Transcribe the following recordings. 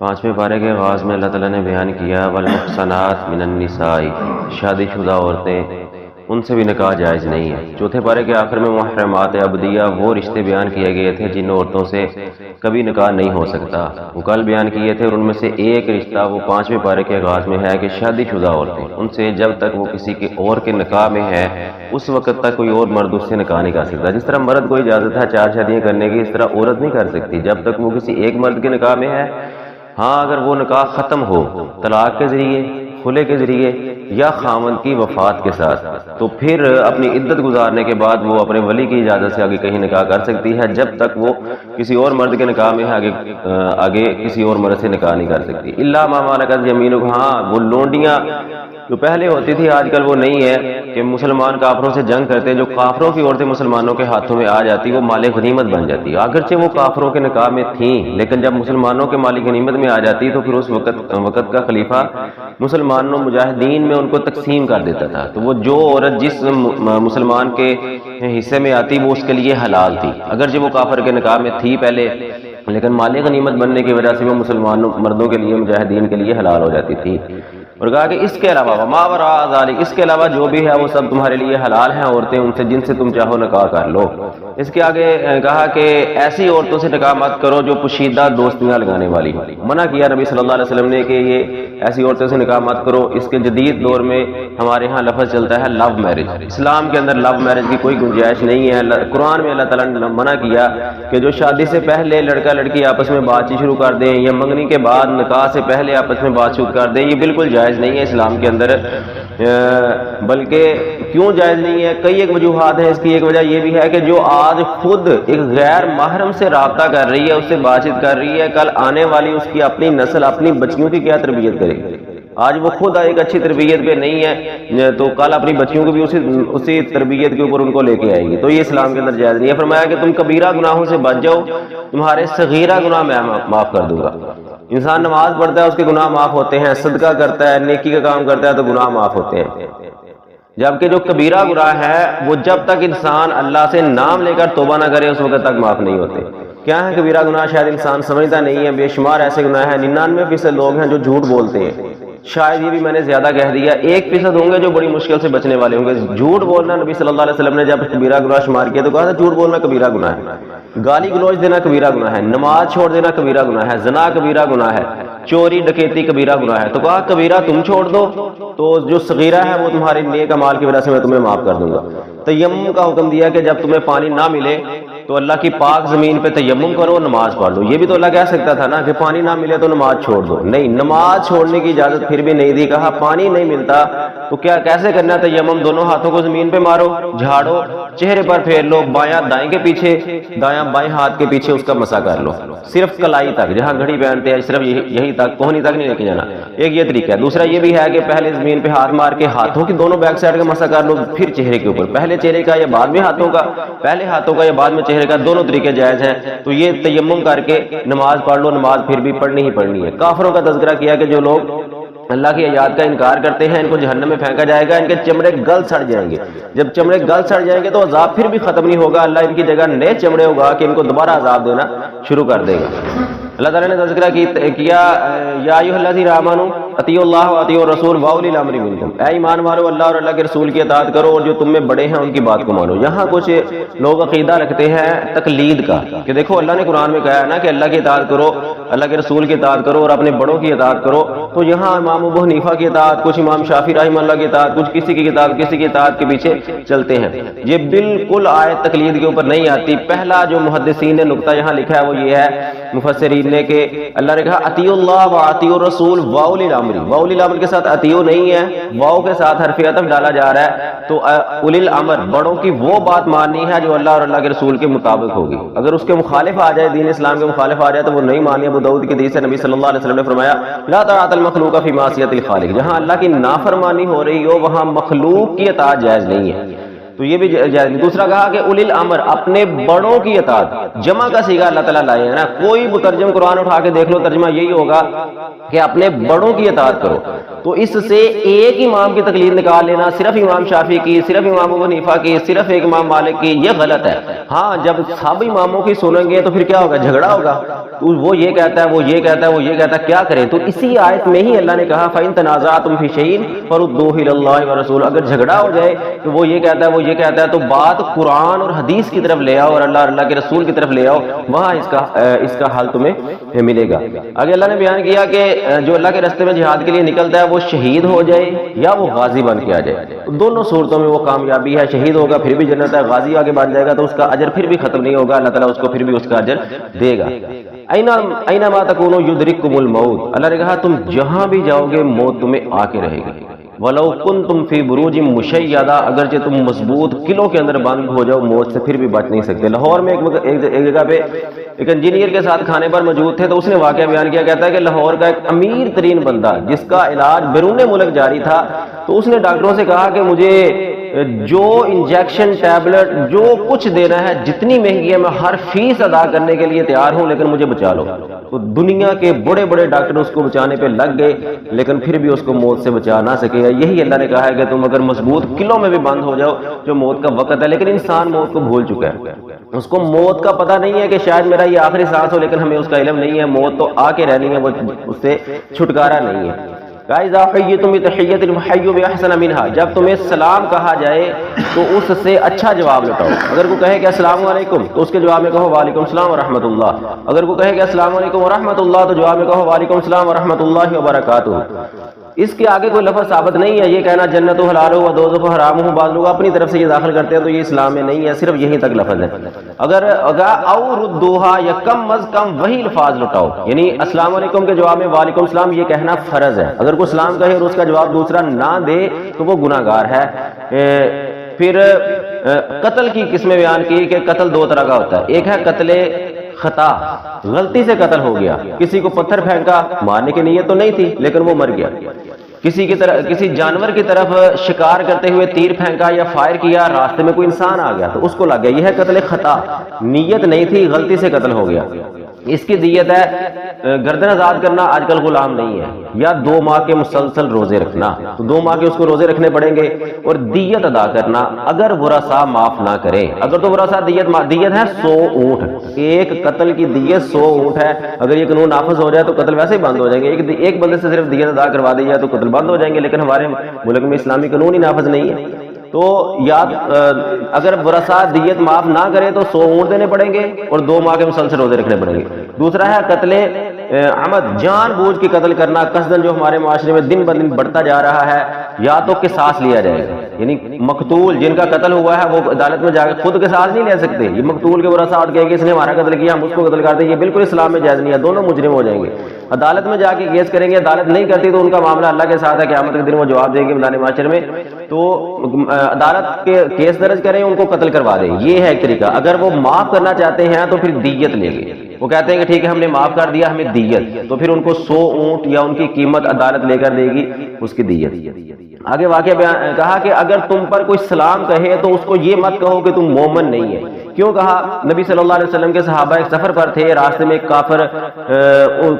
پانچویں پارے کے آغاز میں اللہ تعالیٰ نے بیان کیا والمحصنات من النساء، شادی شدہ عورتیں ان سے بھی نکاح جائز نہیں ہے۔ چوتھے پارے کے آخر میں محرمات عبدیہ وہ رشتے بیان کیے گئے تھے جن عورتوں سے کبھی نکاح نہیں ہو سکتا، وہ کل بیان کیے تھے، اور ان میں سے ایک رشتہ وہ پانچویں پارے کے آغاز میں ہے کہ شادی شدہ عورتیں ان سے جب تک وہ کسی کے اور کے نکاح میں ہے اس وقت تک کوئی اور مرد اس سے نکاح نہیں کر سکتا۔ جس طرح مرد کو اجازت ہے 4 شادیاں کرنے کی، اس طرح عورت نہیں کر سکتی جب تک وہ کسی ایک مرد کے نکاح میں ہے۔ ہاں اگر وہ نکاح ختم ہو طلاق کے ذریعے، کھلے کے ذریعے یا خامند کی وفات کے ساتھ، تو پھر اپنی عدت گزارنے کے بعد وہ اپنے ولی کی اجازت سے آگے کہیں نکاح کر سکتی ہے، جب تک وہ کسی اور مرد کے نکاح میں آگے کسی اور مرد سے نکاح نہیں کر سکتی۔ الا ما ملکت یمینک، ہاں وہ لونڈیاں جو پہلے ہوتی تھی آج کل وہ نہیں ہے کہ مسلمان کافروں سے جنگ کرتے، جو کافروں کی عورتیں مسلمانوں کے ہاتھوں میں آ جاتی وہ مال غنیمت بن جاتی، اگرچہ وہ کافروں کے نکاح میں تھیں لیکن جب مسلمانوں کے مال غنیمت میں آ جاتی تو پھر اس وقت کا خلیفہ مسلمانوں مجاہدین میں ان کو تقسیم کر دیتا تھا، تو وہ جو عورت جس مسلمان کے حصے میں آتی وہ اس کے لیے حلال تھی، اگرچہ وہ کافر کے نکاح میں تھی پہلے، لیکن مال غنیمت بننے کی وجہ سے وہ مسلمانوں مردوں کے لیے مجاہدین کے لیے حلال ہو جاتی تھی۔ اور کہا کہ اس کے علاوہ وما وراء ذلک، اس کے علاوہ جو بھی ہے وہ سب تمہارے لیے حلال ہیں، عورتیں ان سے جن سے تم چاہو نکاح کر لو۔ اس کے آگے کہا کہ ایسی عورتوں سے نکاح مت کرو جو پوشیدہ دوستیاں لگانے والی، منع کیا نبی صلی اللہ علیہ وسلم نے کہ یہ ایسی عورتوں سے نکاح مت کرو۔ اس کے جدید دور میں ہمارے ہاں لفظ چلتا ہے لو میرج، اسلام کے اندر لو میرج کی کوئی گنجائش نہیں ہے۔ قرآن میں اللہ تعالیٰ نے منع کیا کہ جو شادی سے پہلے لڑکا لڑکی آپس میں بات چیت شروع کر دیں یا منگنی کے بعد نکاح سے پہلے آپس میں بات چیت کر دیں، یہ بالکل جائز نہیں ہے اسلام کے اندر۔ بلکہ کیوں جائز نہیں ہے؟ کئی ایک وجوہات ہیں۔ اس کی ایک وجہ یہ بھی ہے کہ جو آج خود ایک غیر محرم سے رابطہ کر رہی ہے، اس سے بات چیت کر رہی ہے، کل آنے والی اس کی اپنی نسل اپنی بچیوں کی کیا تربیت کرے گی؟ آج وہ خود ایک اچھی تربیت پہ نہیں ہے تو کل اپنی بچیوں کو بھی اسی تربیت کے اوپر ان کو لے کے آئے گی، تو یہ اسلام کے اندر جائز نہیں ہے۔ فرمایا کہ تم کبیرہ گناہوں سے بچ جاؤ، تمہارے صغیرہ گناہ میں معاف کر دوں گا۔ انسان نماز پڑھتا ہے اس کے گناہ معاف ہوتے ہیں، صدقہ کرتا ہے، نیکی کا کام کرتا ہے تو گناہ معاف ہوتے ہیں، جبکہ جو کبیرہ گناہ ہے وہ جب تک انسان اللہ سے نام لے کر توبہ نہ کرے اس وقت تک معاف نہیں ہوتے۔ کیا ہے کبیرہ گناہ؟ شاید انسان سمجھتا نہیں ہے، بے شمار ایسے گناہ ہیں، 99% لوگ ہیں جو جھوٹ بولتے ہیں، شاید یہ بھی میں نے زیادہ کہہ دیا، 1% ہوں گے جو بڑی مشکل سے بچنے والے ہوں گے۔ جھوٹ بولنا نبی صلی اللہ علیہ وسلم نے جب کبیرہ گناہ شمار کیا تو کہا تھا جھوٹ بولنا کبیرہ گناہ ہے، گالی گلوچ دینا کبیرہ گناہ ہے، نماز چھوڑ دینا کبیرہ گناہ ہے، زنا کبیرہ گناہ ہے، چوری ڈکیتی کبیرہ گناہ ہے، تو کہا کبیرہ تم چھوڑ دو تو جو صغیرہ ہے وہ تمہارے نیک اعمال کی وجہ سے میں تمہیں معاف کر دوں گا۔ تیمم کا حکم دیا کہ جب تمہیں پانی نہ ملے تو اللہ کی پاک زمین پہ تیمم کرو، نماز پڑھ لو۔ یہ بھی تو اللہ کہہ سکتا تھا نا کہ پانی نہ ملے تو نماز چھوڑ دو، نہیں، نماز چھوڑنے کی اجازت پھر بھی نہیں دی، کہا پانی نہیں ملتا تو کیا کیسے کرنا تیمم؟ دونوں ہاتھوں کو زمین پہ مارو، جھاڑو، چہرے پر پھیر لو، بایاں دائیں کے پیچھے، دایاں بائیں ہاتھ کے پیچھے اس کا مسح کر لو، صرف کلائی تک، جہاں گھڑی پہنتے ہیں صرف یہی تک، کوہنی تک نہیں لے کے جانا۔ ایک یہ طریقہ ہے۔ دوسرا یہ بھی ہے کہ پہلے زمین پہ ہاتھ مار کے ہاتھوں کی دونوں بیک سائڈ کا مسح کر لو، پھر چہرے کے اوپر، پہلے چہرے کا یا بعد میں ہاتھوں کا، پہلے ہاتھوں کا یا بعد میں چہرے کا، دونوں طریقے جائز ہیں۔ تو یہ تیمم کر کے نماز پڑھ لو، نماز پھر بھی پڑھنی ہی پڑھنی ہے۔ کافروں کا تذکرہ کیا کہ جو لوگ اللہ کی آیات کا انکار کرتے ہیں ان کو جہنم میں پھینکا جائے گا، ان کے چمڑے گل سڑ جائیں گے، جب چمڑے گل سڑ جائیں گے تو عذاب پھر بھی ختم نہیں ہوگا، اللہ ان کی جگہ نئے چمڑے ہوگا کہ ان کو دوبارہ عذاب دینا شروع کر دے گا۔ اللہ تعالیٰ نے تذکرہ کیا یا ایھا الذین آمنوا اطیعوا اللہ واطیعوا الرسول واولی الامر منکم، اے ایمان والو اللہ اور اللہ کے رسول کی اطاعت کرو اور جو تم میں بڑے ہیں ان کی بات کو مانو۔ یہاں کچھ لوگ عقیدہ رکھتے ہیں تقلید کا کہ دیکھو اللہ نے قرآن میں کہا ہے نا کہ اللہ کی اطاعت کرو، اللہ کے رسول کی اطاعت کرو اور اپنے بڑوں کی اطاعت کرو، تو یہاں امام ابو حنیفہ کی اطاعت، کچھ امام شافعی رحمہ اللہ کی اطاعت، کچھ کسی کی اطاعت کسی کی اطاعت کے پیچھے چلتے ہیں۔ یہ بالکل آیت تقلید کے اوپر نہیں آتی۔ پہلا جو محدثین نے نقطہ یہاں لکھا ہے وہ یہ ہے مفسرین نے کہ اللہ نے کہا اطیعوا اللہ واطیعوا الرسول واولی الامر، واولی الامر کے ساتھ اطیعوا نہیں ہے، واو کے ساتھ حرف عطف ڈالا جا رہا ہے، تو اولی الامر بڑوں کی وہ بات ماننی ہے جو اللہ اور اللہ کے رسول کے مطابق ہوگی، اگر اس کے مخالف آ جائے، دین اسلام کے مخالف آ جائے تو وہ نہیں مانی۔ ابو داؤد کی حدیث ہے نبی صلی اللہ علیہ وسلم نے فرمایا لا طاعۃ المخلوق فی معصیۃ الخالق، جہاں اللہ کی نافرمانی ہو رہی ہو وہاں مخلوق کی اطاعت جائز نہیں ہے۔ تو یہ بھی جائز نہیں۔ دوسرا کہا کہ اولی الامر، اپنے بڑوں کی اطاعت، جمع کا صیغہ اللہ تعالیٰ لائے ہے نا، کوئی مترجم قرآن اٹھا کے دیکھ لو ترجمہ یہی ہوگا کہ اپنے بڑوں کی اطاعت کرو، تو اس سے ایک امام کی تقلید نکال لینا، صرف امام شافعی کی، صرف امام ابو حنیفہ کی، صرف ایک امام مالک کی، یہ غلط ہے۔ ہاں جب سب اماموں کی سنیں گے تو پھر کیا ہوگا، جھگڑا ہوگا، وہ یہ کہتا ہے، وہ یہ کہتا ہے، وہ یہ کہتا ہے، کیا کریں؟ تو اسی آیت میں ہی اللہ نے کہا فَإِن تَنَازَعْتُمْ فِي شَيْءٍ فَرُدُّوهُ إِلَى اللَّهِ وَرَسُولِهِ، اگر جھگڑا ہو جائے کہ وہ یہ کہتا ہے، وہ یہ کہتا ہے، تو بات قرآن اور حدیث کی طرف لے آؤ اور اللہ کے رسول کی طرف لے آؤ، وہاں اس کا حل تمہیں ملے گا۔ آگے اللہ نے بیان کیا کہ جو اللہ کے راستے میں جہاد کے لیے نکلتا ہے وہ شہید ہو جائے یا وہ غازی بن کے آ جائے، دونوں صورتوں میں وہ کامیابی ہے، شہید ہوگا پھر بھی جنت ہے، غازی آگے بن جائے گا تو اس کا اجر پھر بھی ختم نہیں ہوگا، اللہ تعالیٰ اس کو پھر بھی اس کا اجر دے گا۔ اینما تکونوا یدرککم الموت، اللہ نے کہا تم جہاں بھی جاؤ گے موت تمہیں آ کے رہے گی۔ وَلَوْ كُنْتُمْ فِي بُرُوجٍ مُشَيَّدَةٍ، اگرچہ تم مضبوط قلعوں کے اندر بند ہو جاؤ موت سے پھر بھی بچ نہیں سکتے۔ لاہور میں ایک جگہ پہ ایک انجینئر کے ساتھ کھانے پر موجود تھے تو اس نے واقعہ بیان کیا، کہتا ہے کہ لاہور کا ایک امیر ترین بندہ جس کا علاج بیرون ملک جاری تھا، تو اس نے ڈاکٹروں سے کہا کہ مجھے جو انجیکشن ٹیبلٹ جو کچھ دینا ہے جتنی مہنگی ہے میں ہر فیس ادا کرنے کے لیے تیار ہوں لیکن مجھے بچا لو۔ تو دنیا کے بڑے بڑے ڈاکٹر اس کو بچانے پہ لگ گئے لیکن پھر بھی اس کو موت سے بچا نہ سکے۔ یہی اللہ نے کہا ہے کہ تم اگر مضبوط قلعوں میں بھی بند ہو جاؤ جو موت کا وقت ہے، لیکن انسان موت کو بھول چکا ہے، اس کو موت کا پتہ نہیں ہے کہ شاید میرا یہ آخری سانس ہو، لیکن ہمیں اس کا علم نہیں ہے، موت تو آ کے رہنی ہے، وہ اس سے چھٹکارا نہیں ہے۔ اذا حییتم بتحیۃ فحیوا باحسن منها، جب تمہیں سلام کہا جائے تو اس سے اچھا جواب لوٹاؤ۔ اگر کوئی کہے کہ السلام علیکم تو اس کے جواب میں کہو وعلیکم السلام ورحمۃ اللہ۔ اگر کوئی کہے کہ السلام علیکم ورحمۃ اللہ تو جواب میں کہو وعلیکم السلام ورحمۃ اللہ وبرکاتہ۔ اس کے آگے کوئی لفظ ثابت نہیں ہے، یہ کہنا جنت و حلال و دوزخ و حرام ہو، بعض لوگ اپنی طرف سے یہ داخل کرتے ہیں تو یہ اسلام میں نہیں ہے، صرف یہیں تک لفظ ہے۔ اگر او ردوہا، یا کم از کم وہی الفاظ لٹاؤ، یعنی السلام علیکم کے جواب میں وعلیکم السلام یہ کہنا فرض ہے۔ اگر کوئی سلام کہے اور اس کا جواب دوسرا نہ دے تو وہ گناہ گار ہے۔ پھر قتل کی قسمیں بیان کی کہ قتل دو طرح کا ہوتا ہے، ایک ہے قتل خطا، غلطی سے قتل ہو گیا، کسی کو پتھر پھینکا، مارنے کی نیت تو نہیں تھی لیکن وہ مر گیا، کسی جانور کی طرف شکار کرتے ہوئے تیر پھینکا یا فائر کیا، راستے میں کوئی انسان آ گیا تو اس کو لگ گیا، یہ ہے قتل خطا، نیت نہیں تھی غلطی سے قتل ہو گیا۔ اس کی دیت ہے گردن آزاد کرنا، آج کل غلام نہیں ہے، یا 2 ماہ کے مسلسل روزے رکھنا، تو 2 ماہ کے اس کو روزے رکھنے پڑیں گے، اور دیت ادا کرنا اگر ورثاء معاف نہ کرے۔ اگر تو ورثاء دیت ہے 100 اونٹ، ایک قتل کی دیت 100 اونٹ ہے، اگر یہ قانون نافذ ہو جائے تو قتل ویسے ہی بند ہو جائیں گے، ایک بندے سے صرف دیت ادا کروا دی جائے تو قتل بند ہو جائیں گے، لیکن ہمارے ملک میں اسلامی قانون ہی نافذ نہیں ہے۔ تو یاد اگر ورثاء دیت معاف نہ کرے تو 100 اونٹ دینے پڑیں گے اور 2 ماہ کے مسلسل روزے رکھنے پڑیں گے۔ دوسرا ہے قتل عمد، جان بوجھ کے قتل کرنا، قصدن، جو ہمارے معاشرے میں دن بدن بڑھتا جا رہا ہے، یا تو قصاص لیا جائے گا، یعنی مقتول جن کا قتل ہوا ہے وہ عدالت میں جا کے خود قصاص نہیں لے سکتے، یہ مقتول کے ورثاء اٹھ گئے کہ اس نے ہمارا قتل کیا ہم اس کو قتل کرتے ہیں، یہ بالکل اسلام میں جائز نہیں ہے، دونوں مجرم ہو جائیں گے، عدالت میں جا کے کیس کریں گے، عدالت نہیں کرتی تو ان کا معاملہ اللہ کے ساتھ ہے، قیامت کے دن وہ جواب دیں گے میدان محشر میں، تو عدالت کے کیس درج کریں ان کو قتل کروا دیں، یہ ہے ایک طریقہ۔ اگر وہ معاف کرنا چاہتے ہیں تو پھر دیت لیں گے، وہ کہتے ہیں کہ ٹھیک ہے ہم نے معاف کر دیا ہمیں دیت، تو پھر ان کو 100 اونٹ یا ان کی قیمت عدالت لے کر دے گی اس کی دیت۔ آگے واقعہ کہا کہ اگر تم پر کوئی سلام کہے تو اس کو یہ مت کہو کہ تم مومن نہیں ہے۔ کیوں کہا؟ نبی صلی اللہ علیہ وسلم کے صحابہ ایک سفر پر تھے، راستے میں ایک کافر،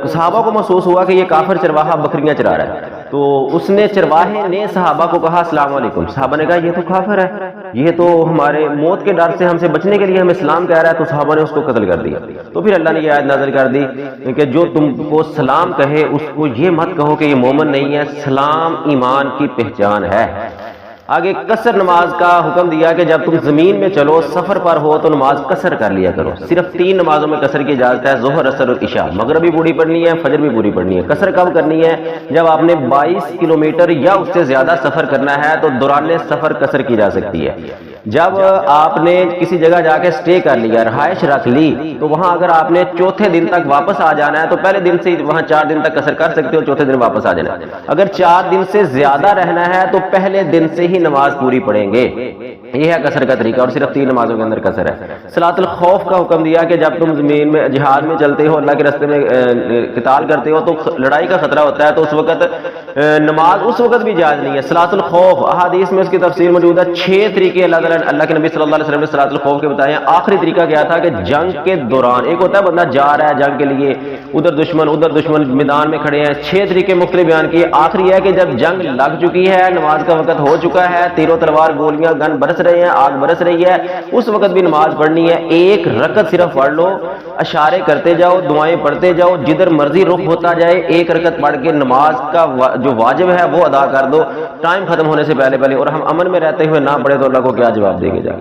صحابہ کو محسوس ہوا کہ یہ کافر چرواہا بکریاں چرا رہا ہے، تو اس نے چرواہے نے صحابہ کو کہا السلام علیکم، صحابہ نے کہا یہ تو کافر ہے، یہ تو ہمارے موت کے ڈر سے ہم سے بچنے کے لیے ہمیں سلام کہہ رہا ہے، تو صحابہ نے اس کو قتل کر دیا۔ تو پھر اللہ نے یہ آیت نازل کر دی کہ جو تم کو سلام کہے اس کو یہ مت کہو کہ یہ مومن نہیں ہے، سلام ایمان کی پہچان ہے۔ آگے قصر نماز کا حکم دیا کہ جب تم زمین میں چلو، سفر پر ہو تو نماز قصر کر لیا کرو، صرف 3 نمازوں میں قصر کی اجازت ہے، ظہر، عصر اور عشاء، مغرب بھی پوری پڑھنی ہے، فجر بھی پوری پڑھنی ہے۔ قصر کب کرنی ہے؟ جب آپ نے 22 کلومیٹر یا اس سے زیادہ سفر کرنا ہے تو دوران سفر قصر کی جا سکتی ہے۔ جب آپ نے کسی جگہ جا کے سٹے کر لیا، رہائش رکھ لی، تو وہاں اگر آپ نے چوتھے دن تک واپس آ جانا ہے تو پہلے دن سے وہاں 4 دن تک قصر کر سکتے ہو، چوتھے دن واپس آ جانا ہے۔ اگر 4 دن سے زیادہ رہنا ہے تو پہلے دن سے ہی نماز پوری پڑھیں گے، یہ ہے قصر کا طریقہ، اور صرف 3 نمازوں کے اندر قصر ہے۔ صلاۃ الخوف کا حکم دیا کہ جب تم زمین میں جہاد میں چلتے ہو، اللہ کے راستے میں قتال کرتے ہو تو لڑائی کا خطرہ ہوتا ہے، تو اس وقت نماز اس وقت بھی جائز نہیں ہے۔ صلاۃ الخوف احادیث میں اس کی تفسیر موجود ہے، 6 طریقے اللہ تعالیٰ اللہ کے نبی صلی اللہ علیہ وسلم نے صلاۃ الخوف کے بتایا آخری طریقہ کیا تھا کہ جنگ کے دوران ایک ہوتا ہے بندہ جا رہا ہے جنگ کے لیے، ادھر دشمن میدان میں کھڑے ہیں، 6 طریقے مختلف بیان کیے، آخری ہے کہ جب جنگ لگ چکی ہے، نماز کا وقت ہو چکا ہے، تیر و تلوار گولیاں گن برس رہے ہیں، آگ برس رہی ہے، اس وقت بھی نماز پڑھنی ہے، ایک رکعت صرف پڑھ لو، اشارے کرتے جاؤ، دعائیں پڑھتے جاؤ، جدھر مرضی رخ ہوتا جائے ایک رکعت پڑھ کے نماز کا جو واجب ہے وہ ادا کر دو ٹائم ختم ہونے سے پہلے اور ہم امن میں رہتے ہوئے نہ پڑھے تو اللہ کو کیا جواب دے گے جا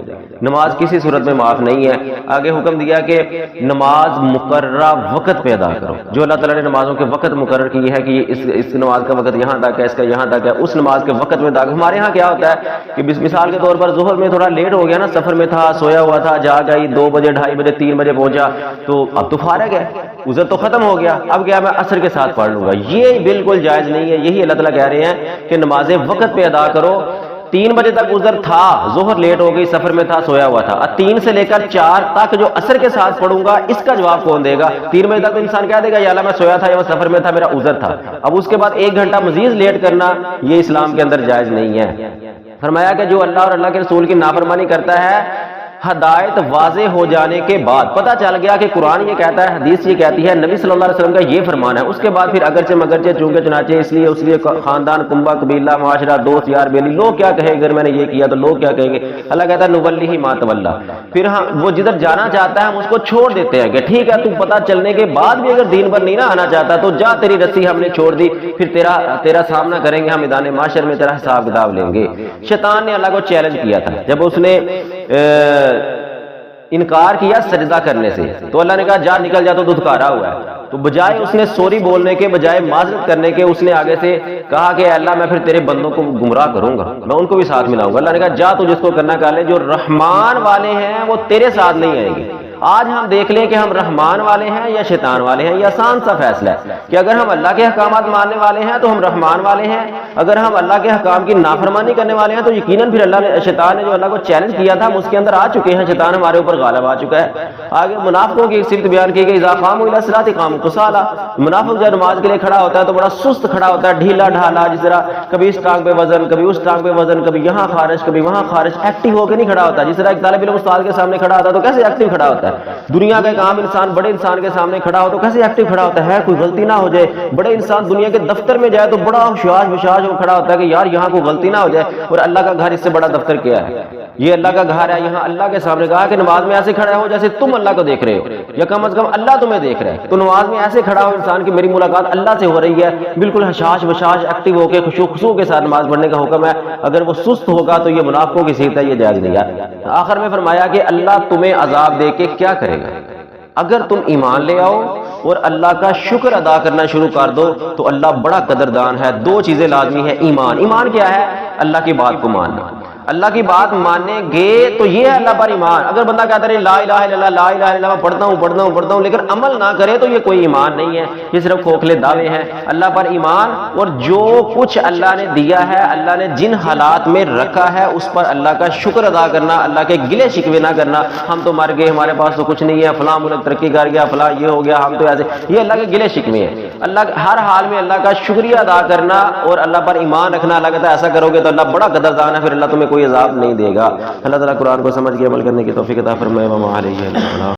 نماز کسی صورت میں معاف نہیں ہے۔ آگے حکم دیا کہ نماز مقررہ وقت پہ ادا کرو، جو اللہ تعالیٰ نے نمازوں کے وقت مقرر کی ہے کہ اس نماز کا وقت یہاں تک ہے، اس کا یہاں تک ہے، اس نماز کے وقت میں ادا کرو۔ ہمارے ہاں کیا ہوتا ہے کہ مثال کے طور پر ظہر میں تھوڑا لیٹ ہو گیا نا، سفر میں تھا، سویا ہوا تھا، جاگ آئی 2 بجے 2:30 بجے 3 بجے پہنچا تو اب تو فارغ ہے، عذر تو ختم ہو گیا، اب کیا میں عصر کے ساتھ پڑھ لوں گا، یہ بالکل جائز نہیں ہے۔ یہی اللہ تعالیٰ کہہ رہے ہیں کہ نمازیں وقت پہ ادا کرو۔ 3 بجے تک عذر تھا، ظہر لیٹ ہو گئی، سفر میں تھا، سویا ہوا تھا، 3 سے لے کر 4 تک جو عصر کے ساتھ پڑھوں گا اس کا جواب کون دے گا؟ 3 بجے تک تو انسان کہہ دے گا یا اللہ میں سویا تھا یا میں سفر میں تھا، میرا عذر تھا، اب اس کے بعد 1 گھنٹہ مزید لیٹ کرنا یہ اسلام کے اندر جائز نہیں ہے۔ فرمایا کہ جو اللہ اور اللہ کے رسول کی نافرمانی کرتا ہے، ہدایت واضح ہو جانے کے بعد پتہ چل گیا کہ قرآن یہ کہتا ہے، حدیث یہ کہتی ہے، نبی صلی اللہ علیہ وسلم کا یہ فرمان ہے، اس کے بعد پھر اگرچہ مگرچہ چونکہ چنانچہ اس لیے خاندان کنبہ قبیلہ معاشرہ دوست یار بیلی لوگ کیا کہیں اگر میں نے یہ کیا تو لوگ کیا کہیں گے، اللہ کہتا ہے نولیہ ما تولی، پھر ہاں وہ جدھر جانا چاہتا ہے ہم اس کو چھوڑ دیتے ہیں کہ ٹھیک ہے تو پتہ چلنے کے بعد بھی اگر دین پر نہیں نہ آنا چاہتا تو جا، تیری رسی ہم نے چھوڑ دی، پھر تیرا سامنا کریں گے ہم میدان محشر میں، تیرا حساب کتاب لیں گے۔ شیطان نے اللہ کو چیلنج کیا تھا جب اس نے انکار کیا سجدہ کرنے سے، تو اللہ نے کہا جا نکل جا، تو دھتکارا ہوا ہے، تو بجائے اس نے سوری بولنے کے، بجائے معذرت کرنے کے، اس نے آگے سے کہا کہ اللہ میں پھر تیرے بندوں کو گمراہ کروں گا، میں ان کو بھی ساتھ ملاؤں گا۔ اللہ نے کہا جا تو جس کو کرنا کر لے، جو رحمان والے ہیں وہ تیرے ساتھ نہیں آئیں گے۔ آج ہم دیکھ لیں کہ ہم رحمان والے ہیں یا شیطان والے ہیں، یہ آسان سا فیصلہ ہے کہ اگر ہم اللہ کے احکامات ماننے والے ہیں تو ہم رحمان والے ہیں، اگر ہم اللہ کے احکام کی نافرمانی کرنے والے ہیں تو یقیناً پھر شیطان نے جو اللہ کو چیلنج کیا تھا ہم اس کے اندر آ چکے ہیں، شیطان ہمارے اوپر غالب آ چکا ہے۔ آگے منافقوں کی ایک صفت بیان کی گئی، اذا قاموا الی الصلاۃ قاموا کسالى، منافق جب نماز کے لیے کھڑا ہوتا ہے تو بڑا سست کھڑا ہوتا ہے، ڈھیلا ڈھالا، جس طرح کبھی اس ٹانگ پہ وزن، کبھی اس ٹانگ پہ وزن، کبھی یہاں خارج کبھی وہاں خارج، ایکٹیو ہو کے نہیں کھڑا ہوتا، جس طرح ایک طالب علم استاد کے سامنے کھڑا ہوتا ہے تو کیسے ایکٹیو کھڑا ہوتا ہے، دنیا کا ایک عام انسان بڑے انسان کے سامنے کھڑا ہو تو کیسے ایکٹیو کھڑا ہوتا ہے، کوئی غلطی نہ ہو جائے، بڑے انسان دنیا کے دفتر میں جائے تو بڑا ہوشیار بشاش ہو کھڑا ہوتا ہے کہ یار یہاں کوئی غلطی نہ ہو جائے، اور اللہ کا گھر اس سے بڑا دفتر کیا ہے، یہ اللہ کا گھر ہے، یہاں اللہ کے سامنے کہا کہ نماز میں ایسے کھڑا ہو جیسے تم اللہ کو دیکھ رہے ہو یا کم از کم اللہ تمہیں دیکھ رہا ہے، تو نماز میں ایسے کھڑا ہو انسان کی میری ملاقات اللہ سے ہو رہی ہے، بالکل حشاش بشاش ایکٹیو ہو کے خشوع کے ساتھ نماز پڑھنے کا حکم ہے۔ اگر وہ سست ہوگا تو یہ منافقوں کی صفت ہے، یہ جائز نہیں ہے۔ آخر میں فرمایا کہ اللہ تمہیں عذاب دے کے کیا کرے گا، اگر تم ایمان لے آؤ اور اللہ کا شکر ادا کرنا شروع کر دو تو اللہ بڑا قدردان ہے۔ 2 چیزیں لازمی ہے، ایمان کیا ہے؟ اللہ کی بات کو ماننا، اللہ کی بات مانیں گے تو یہ ہے اللہ پر ایمان۔ اگر بندہ کہتا رہے لا الہ الا اللہ لا الہ الا اللہ، میں پڑھتا ہوں لیکن عمل نہ کرے تو یہ کوئی ایمان نہیں ہے، یہ صرف کھوکھلے دعوے ہیں۔ اللہ پر ایمان اور جو کچھ اللہ نے دیا ہے، اللہ نے جن حالات میں رکھا ہے اس پر اللہ کا شکر ادا کرنا، اللہ کے گلے شکوے نہ کرنا، ہم تو مر گئے، ہمارے پاس تو کچھ نہیں ہے، فلاں ملک ترقی کر گیا، فلاں یہ ہو گیا، ہم تو ایسے، یہ اللہ کے گلے شکوے ہیں۔ اللہ ہر حال میں اللہ کا شکریہ ادا کرنا اور اللہ پر ایمان رکھنا، اللہ کہتا ہے ایسا کرو گے تو اللہ بڑا قدردان ہے، پھر اللہ تمہیں کوئی عذاب نہیں دے گا۔ اللہ تعالیٰ قرآن کو سمجھ کے عمل کرنے کی توفیق عطا فرمائے۔ وما علیہ السلام۔